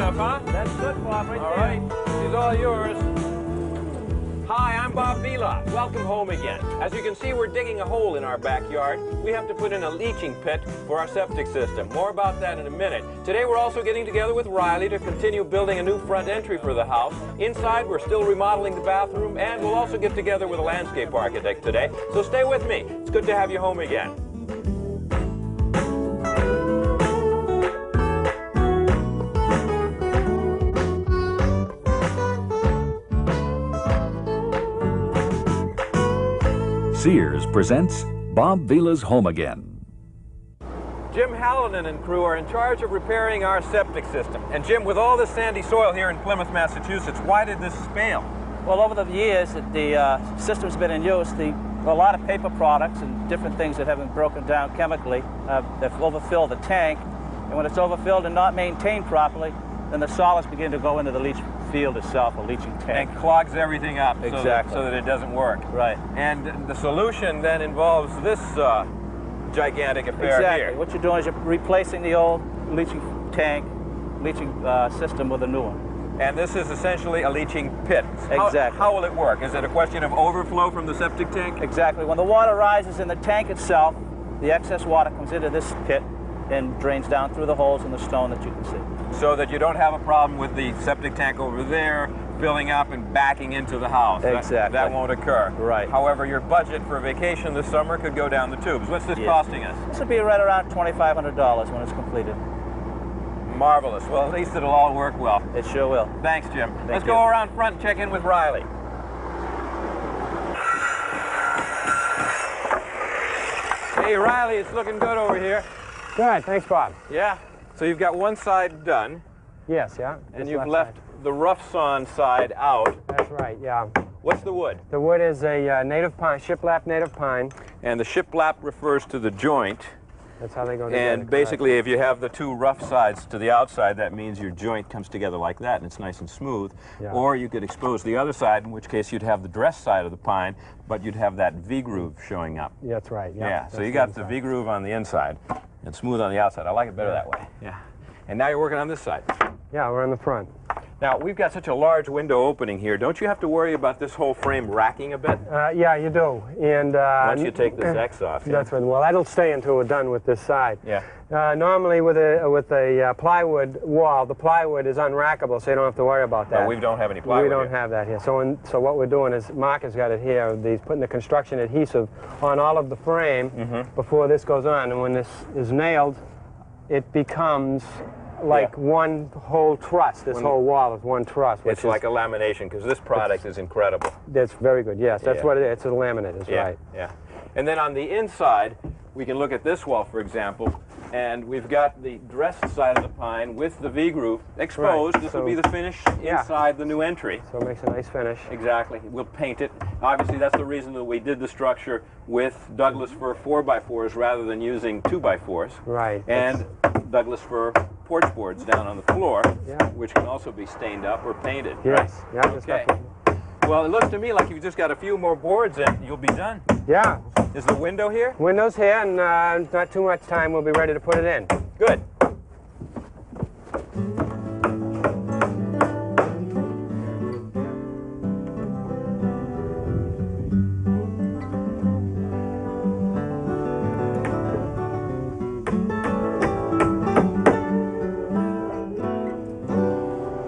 enough, huh? That's good, Bob, right All there. right, she's all yours. Hi, I'm Bob Vila. Welcome home again. As you can see, we're digging a hole in our backyard. We have to put in a leaching pit for our septic system. More about that in a minute. Today, we're also getting together with Riley to continue building a new front entry for the house. Inside, we're still remodeling the bathroom, and we'll also get together with a landscape architect today. So stay with me. It's good to have you home again. Sears presents Bob Vila's Home Again. Jim Hallinan and crew are in charge of repairing our septic system. And Jim, with all this sandy soil here in Plymouth, Massachusetts, why did this fail? Well, over the years that the system's been in use, a lot of paper products and different things that have been broken down chemically have overfilled the tank. And when it's overfilled and not maintained properly, then the solids begin to go into the leach field itself, a leaching tank. And clogs everything up Exactly. so that it doesn't work. Right. And the solution then involves this gigantic affair Exactly. here. What you're doing is you're replacing the old leaching tank, leaching system with a new one. And this is essentially a leaching pit. Exactly. How will it work? Is it a question of overflow from the septic tank? Exactly. When the water rises in the tank itself, the excess water comes into this pit and drains down through the holes in the stone that you can see. So that you don't have a problem with the septic tank over there filling up and backing into the house. Exactly. That won't occur. Right. However, your budget for vacation this summer could go down the tubes. What's this costing us? This will be right around $2,500 when it's completed. Marvelous. Well, at least it'll all work well. It sure will. Thanks, Jim. Let's you. go around front and check in with Riley. Hey, Riley, it's looking good over here. Good, thanks, Bob. Yeah. So you've got one side done. Yes, yeah. And this you've left left the rough sawn side out. side. That's right, yeah. What's the wood? The wood is a native pine, shiplap native pine. And the shiplap refers to the joint. That's how they go together. And basically, if you have the two rough sides to the outside, that means your joint comes together like that, and it's nice and smooth. Yeah. Or you could expose the other side, in which case you'd have the dress side of the pine, but you'd have that V-groove showing up. That's right, yeah. Yeah, so That's you got the inside. V-groove on the inside and smooth on the outside. I like it better that way. Yeah. And now you're working on this side. Yeah, we're in the front. Now, we've got such a large window opening here. Don't you have to worry about this whole frame racking a bit? Yeah, you do. And Once you take this X off. That's right. Well, that'll stay until we're done with this side. Yeah. Normally, with a plywood wall, the plywood is unrackable, so you don't have to worry about that. But we don't have any plywood We don't here. have that here. So what we're doing is, Mark has got it here. He's putting the construction adhesive on all of the frame before this goes on. And when this is nailed, it becomes like one whole truss. This whole wall is one truss. It's like a lamination, because this product is incredible. That's very good, yes. That's what it is. It's a laminate, that's Yeah, right. yeah. And then on the inside, we can look at this wall, for example, and we've got the dressed side of the pine with the V-groove exposed. Right. This will be the finish inside the new entry. So it makes a nice finish. Exactly. We'll paint it. Obviously, that's the reason that we did the structure with Douglas fir 4x4s rather than using 2x4s. Right. And Douglas fir porch boards down on the floor, Yeah. which can also be stained up or painted. Yes. Right? Yeah, just Okay. have to- Well, it looks to me like you've just got a few more boards and you'll be done. Yeah. Is the window here? Windows here, and not too much time, we'll be ready to put it in. Good.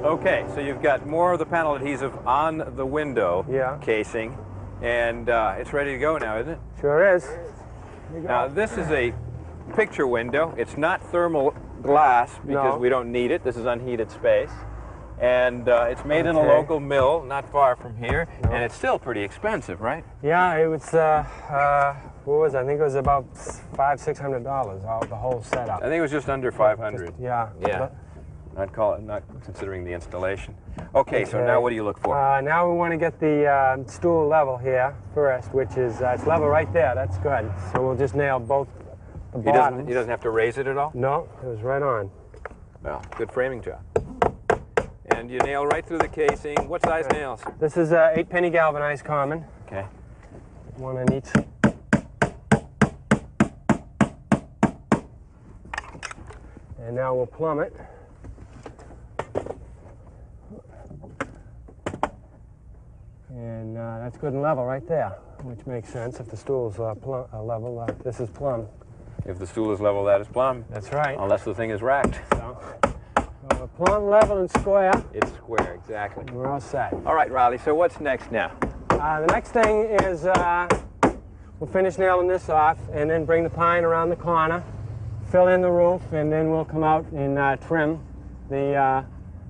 Okay, so you've got more of the panel adhesive on the window casing, and it's ready to go now, isn't it? Sure is. Now, this is a picture window. It's not thermal glass because we don't need it. This is unheated space. And it's made in a local mill not far from here, and it's still pretty expensive, right? Yeah, it was, what was it? I think it was about $500–600, the whole setup. I think it was just under 500. Yeah. Yeah. Not considering the installation. Okay, so now what do you look for? Now we want to get the stool level here first, which is, it's level right there. That's good. So we'll just nail both the bottoms. He doesn't have to raise it at all? No, it was right on. Well, good framing job. And you nail right through the casing. What size nails? This is 8-penny galvanized common. Okay. One on each. And now we'll plumb it. And that's good and level right there, which makes sense if the stool's level. This is plumb. If the stool is level, that is plumb. That's right. Unless the thing is racked. So we're plumb, level, and square. It's square, exactly. We're all set. All right, Riley, so what's next now? The next thing is we'll finish nailing this off and then bring the pine around the corner, fill in the roof, and then we'll come out and trim the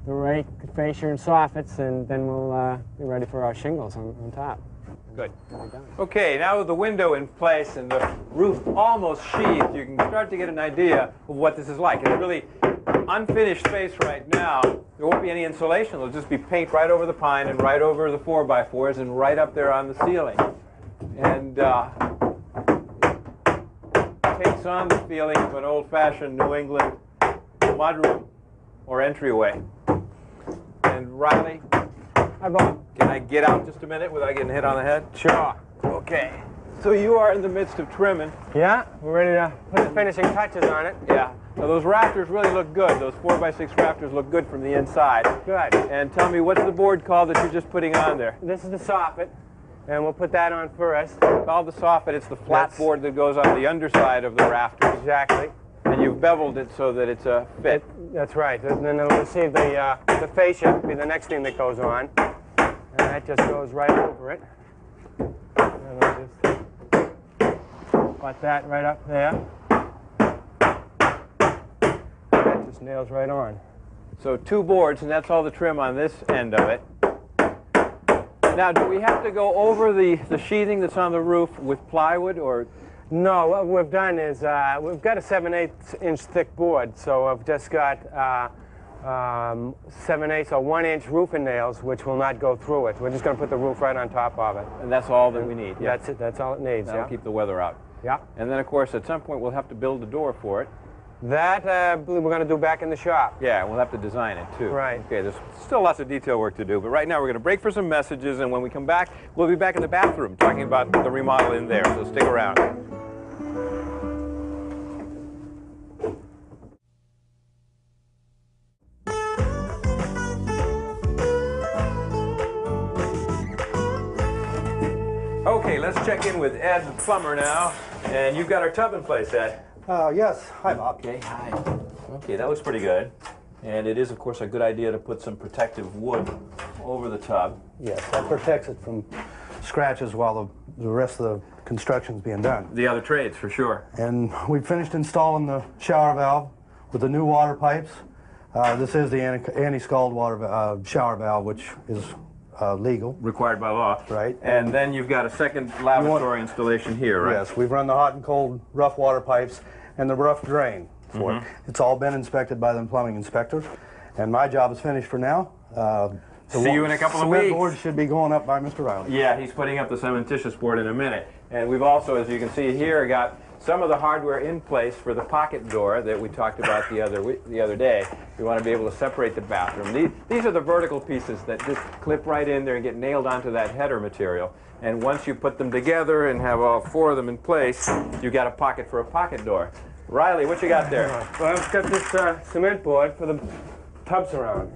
rake, fascia, and soffits, and then we'll be ready for our shingles on top. Good. Okay, now with the window in place and the roof almost sheathed, you can start to get an idea of what this is like. It's really unfinished space right now. There won't be any insulation. There'll just be paint right over the pine and right over the 4x4s and right up there on the ceiling. And it takes on the feeling of an old-fashioned New England mudroom or entryway. And Riley, Hi, Bob. can I get out just a minute without getting hit on the head? Sure. Okay. So you are in the midst of trimming. Yeah, we're ready to put the finishing touches on it. Yeah. Now those rafters really look good. Those 4x6 rafters look good from the inside. Good. And tell me, what's the board called that you're just putting on there? This is the soffit, and we'll put that on first. It's called the soffit. It's the flat board that goes on the underside of the rafters. Exactly. And you've beveled it so that it's a fit. That's right. And then we'll receive the fascia, be the next thing that goes on. And that just goes right over it. And we'll just put that right up there. That just nails right on. So 2 boards, and that's all the trim on this end of it. Now, do we have to go over the sheathing that's on the roof with plywood, or? No, what we've done is we've got a 7/8" thick board, so I've just got 7/8 or 1" roofing nails, which will not go through it. We're just going to put the roof right on top of it. And that's all that we need? Yeah. That's it. That's all it needs. That'll keep the weather out. Yeah. And then, of course, at some point we'll have to build a door for it. That I believe we're going to do back in the shop. Yeah, we'll have to design it too. Right. Okay, there's still lots of detail work to do, but right now we're going to break for some messages, and when we come back, we'll be back in the bathroom talking about the remodel in there, so stick around. Okay, let's check in with Ed, the plumber now, and you've got our tub in place, Ed. Yes. Hi, Bob. Okay, hi. Okay, that looks pretty good. And it is, of course, a good idea to put some protective wood over the tub. Yes, that protects it from scratches while the rest of the construction's being done. The other trades, for sure. And we finished installing the shower valve with the new water pipes. This is the anti-scald water shower valve, which is legal. Required by law. Right. And then you've got a second lavatory installation here, right? Yes, we've run the hot and cold rough water pipes and the rough drain for it. It's all been inspected by the plumbing inspector, and my job is finished for now. See you in a couple of cement weeks. board should be going up by Mr. Riley. Yeah, he's putting up the cementitious board in a minute. And we've also, as you can see here, got some of the hardware in place for the pocket door that we talked about the other day. We want to be able to separate the bathroom. These are the vertical pieces that just clip right in there and get nailed onto that header material. And once you put them together and have all 4 of them in place, you've got a pocket for a pocket door. Riley, what you got there? Well, I've got this cement board for the tub surround.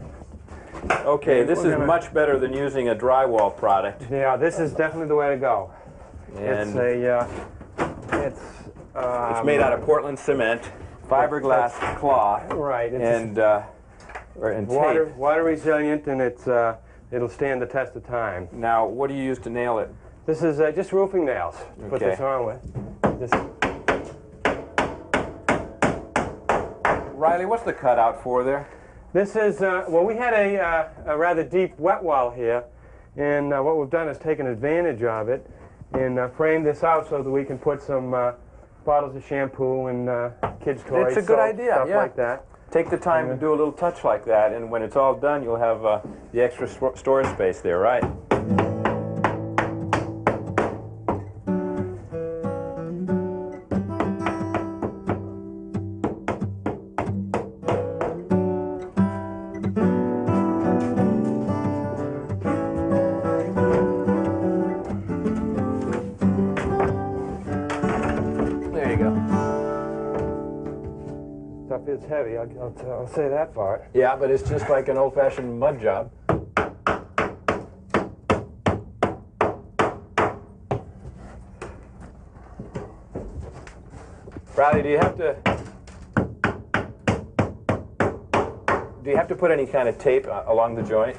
Okay, this is much better than using a drywall product. Yeah, this is definitely the way to go. And it's it's made out of Portland cement, fiberglass cloth, right, and tape. Water resilient, and it'll stand the test of time. Now, what do you use to nail it? This is just roofing nails to put this on with. Riley, what's the cutout for there? This is, well, we had a rather deep wet well here, and what we've done is taken advantage of it and framed this out so that we can put some bottles of shampoo and kids' toys. It's a good soap, idea, stuff yeah. like that. Take the time to do a little touch like that, and when it's all done, you'll have the extra storage space there, right? Stuff is heavy, I'll say that part. Yeah, but it's just like an old-fashioned mud job. Riley, do you have to put any kind of tape along the joint?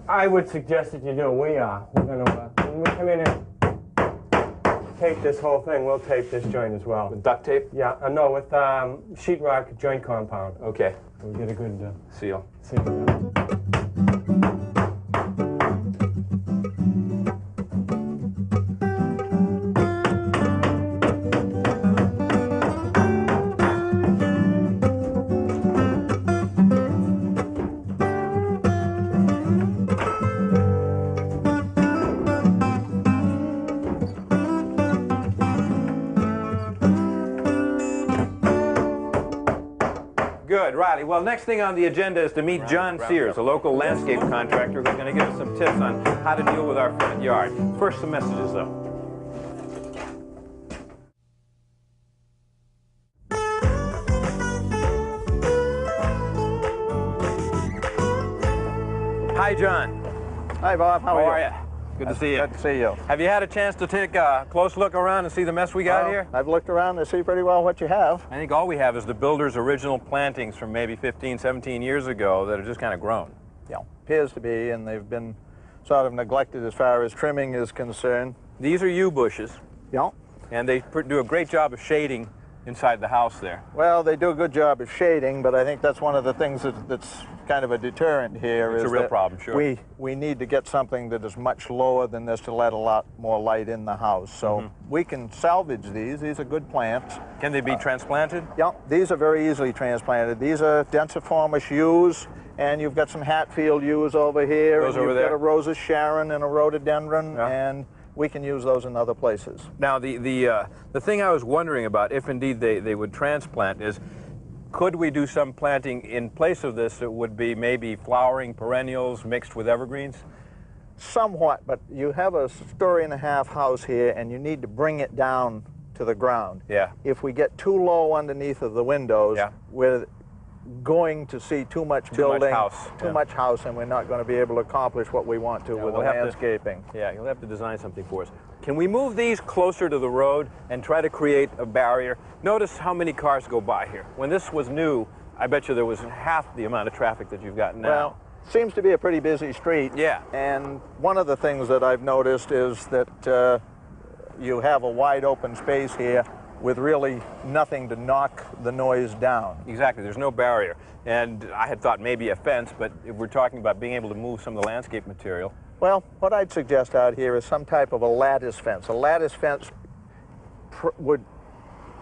I would suggest that you do. We are. We're going to, when we come in and tape this whole thing, we'll tape this joint as well. With duct tape? Yeah, no, with sheetrock joint compound. Okay. We'll get a good seal. seal. Good, Riley. Well, next thing on the agenda is to meet John Sears, a local landscape contractor who's going to give us some tips on how to deal with our front yard. First, some messages, though. Hi, John. Hi, Bob. How are you? Good to see you. Good to see you. Have you had a chance to take a close look around and see the mess we got here? I've looked around to see pretty well what you have. I think all we have is the builder's original plantings from maybe 15, 17 years ago that have just kind of grown. Yeah, appears to be, and they've been sort of neglected as far as trimming is concerned. These are yew bushes, Yeah. and they do a great job of shading inside the house there. Well, they do a good job of shading, but I think that's one of the things that's kind of a deterrent here. It's a real problem, sure. We need to get something that is much lower than this to let a lot more light in the house. So we can salvage these. These are good plants. Can they be transplanted? Yeah, these are very easily transplanted. These are densiformis yews, and you've got some Hatfield yews over here. Those and over you've there? got a Rosa Sharon and a rhododendron, Yeah. and we can use those in other places. Now, the thing I was wondering about, if indeed they would transplant, is could we do some planting in place of this that would be maybe flowering perennials mixed with evergreens? Somewhat, but you have a story-and-a-half house here, and you need to bring it down to the ground. Yeah. If we get too low underneath of the windows, Yeah. we're going to see too much building, house, too yeah. much house, and we're not going to be able to accomplish what we want to with the we'll have to- landscaping. Yeah, you'll have to design something for us. Can we move these closer to the road and try to create a barrier? Notice how many cars go by here. When this was new, I bet you there was half the amount of traffic that you've got now. Well, seems to be a pretty busy street. Yeah. And one of the things that I've noticed is that you have a wide open space here with really nothing to knock the noise down. Exactly, there's no barrier. And I had thought maybe a fence, but if we're talking about being able to move some of the landscape material. Well, what I'd suggest out here is some type of a lattice fence. A lattice fence would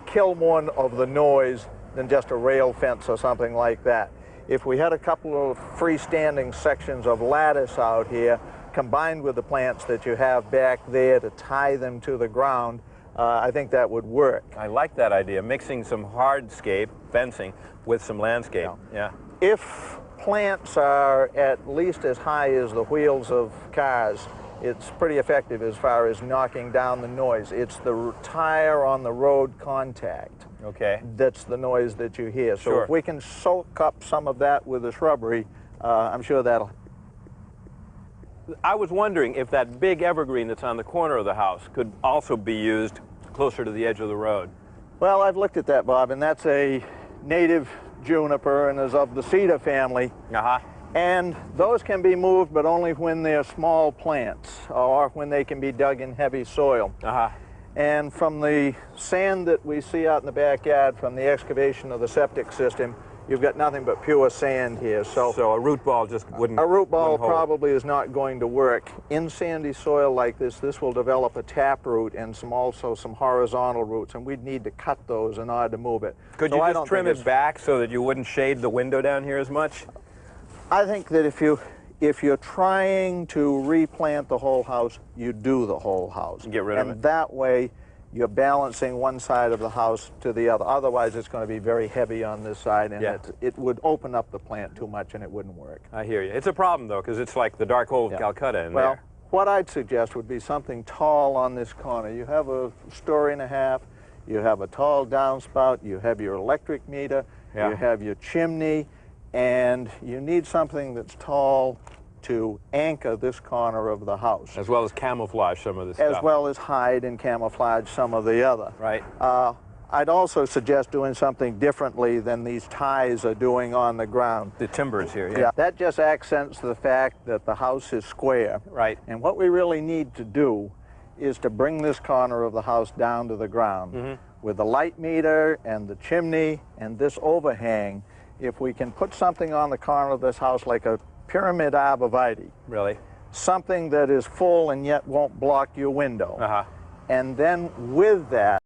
kill more of the noise than just a rail fence or something like that. If we had a couple of freestanding sections of lattice out here, combined with the plants that you have back there to tie them to the ground, I think that would work. I like that idea, mixing some hardscape fencing with some landscape. Yeah. If plants are at least as high as the wheels of cars, it's pretty effective as far as knocking down the noise. It's the tire on the road contact. Okay. That's the noise that you hear. So Sure. if we can soak up some of that with the shrubbery, I'm sure that'll. I was wondering if that big evergreen that's on the corner of the house could also be used closer to the edge of the road. Well, I've looked at that, Bob, and that's a native juniper and is of the cedar family. Uh-huh. And those can be moved, but only when they're small plants or when they can be dug in heavy soil. Uh-huh. And from the sand that we see out in the backyard from the excavation of the septic system, you've got nothing but pure sand here. So a root ball just wouldn't. a root ball wouldn't hold. probably is not going to work. In sandy soil like this, this will develop a taproot and also some horizontal roots, and we'd need to cut those in order to move it. Could So you I just don't trim think it back so that you wouldn't shade the window down here as much? I think that if you're trying to replant the whole house, you do the whole house. Get rid of it. And that way, you're balancing one side of the house to the other. Otherwise, it's going to be very heavy on this side, and Yeah. it would open up the plant too much, and it wouldn't work. I hear you. It's a problem, though, because it's like the dark hole of Yeah. Calcutta in Well, there. what I'd suggest would be something tall on this corner. You have a story and a half, you have a tall downspout, you have your electric meter, Yeah. you have your chimney, and you need something that's tall to anchor this corner of the house, As well as camouflage some of the as stuff. well as hide and camouflage some of the other. Right. I'd also suggest doing something differently than these ties are doing on the ground. The timbers here, Yeah, that just accents the fact that the house is square. Right. And what we really need to do is to bring this corner of the house down to the ground. With the light meter and the chimney and this overhang, if we can put something on the corner of this house like a pyramid arborvitae, Really? something that is full and yet won't block your window. And then with that,